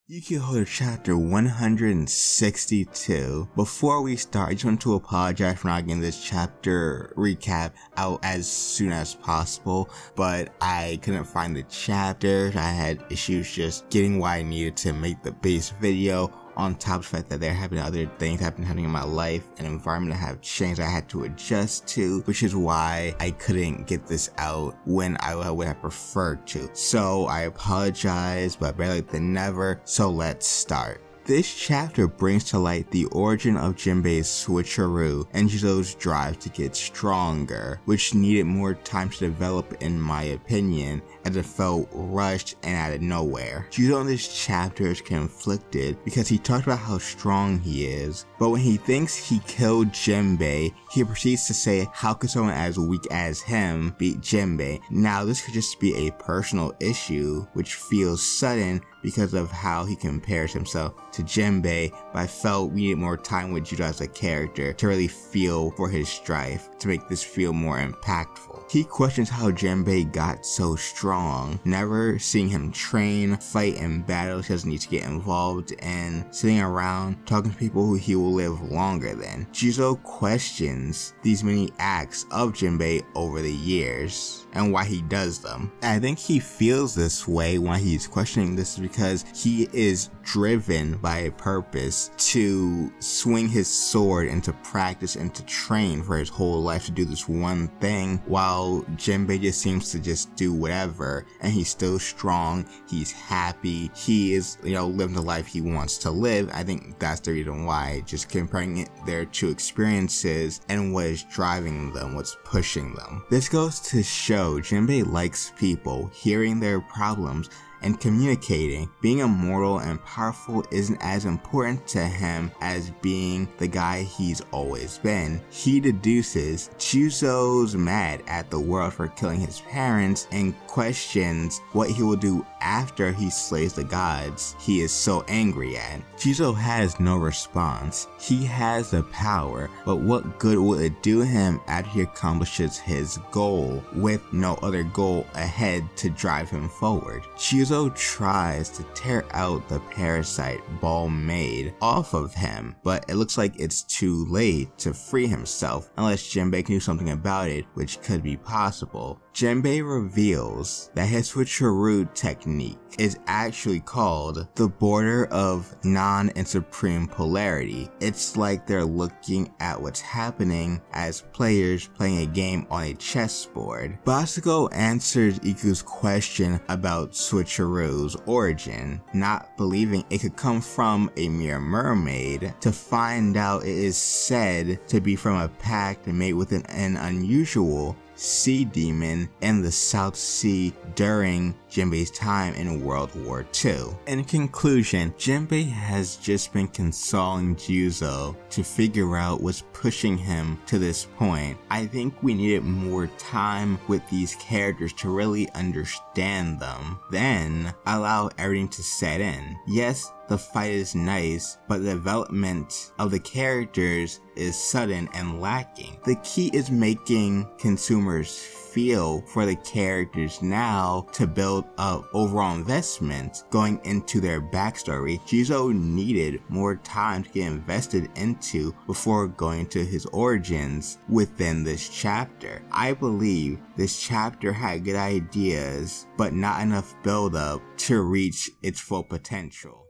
Yukio chapter 162. Before we start, I just want to apologize for not getting this chapter recap out as soon as possible, but I couldn't find the chapters. I had issues just getting what I needed to make the base video, on top of the fact that there have been other things that have been happening in my life, an environment that have changed I had to adjust to, which is why I couldn't get this out when I would have preferred to. So I apologize, but better late than never, so let's start. This chapter brings to light the origin of Jinbei's switcheroo and Juzo's drive to get stronger, which needed more time to develop in my opinion, as it felt rushed and out of nowhere. Juzo in this chapter is conflicted because he talks about how strong he is, but when he thinks he killed Jinbei, he proceeds to say how could someone as weak as him beat Jinbei. Now this could just be a personal issue which feels sudden because of how he compares himself to Jinbei, but I felt we needed more time with Juzo as a character to really feel for his strife, to make this feel more impactful. He questions how Jinbei got so strong, never seeing him train, fight in battles he doesn't need to get involved in, sitting around talking to people who he will live longer than. Juzo questions these many acts of Jinbei over the years and why he does them. And I think he feels this way when he's questioning this because he is driven by a purpose to swing his sword and to practice and to train for his whole life to do this one thing, while Jinbei just seems to just do whatever, and he's still strong, he's happy, he is, living the life he wants to live. I think that's the reason why, just comparing their two experiences and what is driving them, what's pushing them. This goes to show Jinbei likes people, hearing their problems, and communicating. Being immortal and powerful isn't as important to him as being the guy he's always been. He deduces Juzo's mad at the world for killing his parents and questions what he will do after he slays the gods he is so angry at. Juzo has no response. He has the power, but what good will it do him after he accomplishes his goal with no other goal ahead to drive him forward? Juzo tries to tear out the parasite Ball made off of him, but it looks like it's too late to free himself unless Jinbei can do something about it, which could be possible. Jinbei reveals that his switcheroo technique is actually called the border of non and supreme polarity. It's like they're looking at what's happening as players playing a game on a chessboard. Basugo answers Iku's question about switcheroo's origin, not believing it could come from a mere mermaid, to find out it is said to be from a pact made with an unusual sea demon in the South Sea during Jinbei's time in World War II. In conclusion, Jinbei has just been consoling Juzo to figure out what's pushing him to this point. I think we needed more time with these characters to really understand them, then allow everything to set in. Yes, the fight is nice, but the development of the characters is sudden and lacking. The key is making consumers feel for the characters now to build up overall investment going into their backstory. Juzo needed more time to get invested into before going to his origins within this chapter. I believe this chapter had good ideas, but not enough build up to reach its full potential.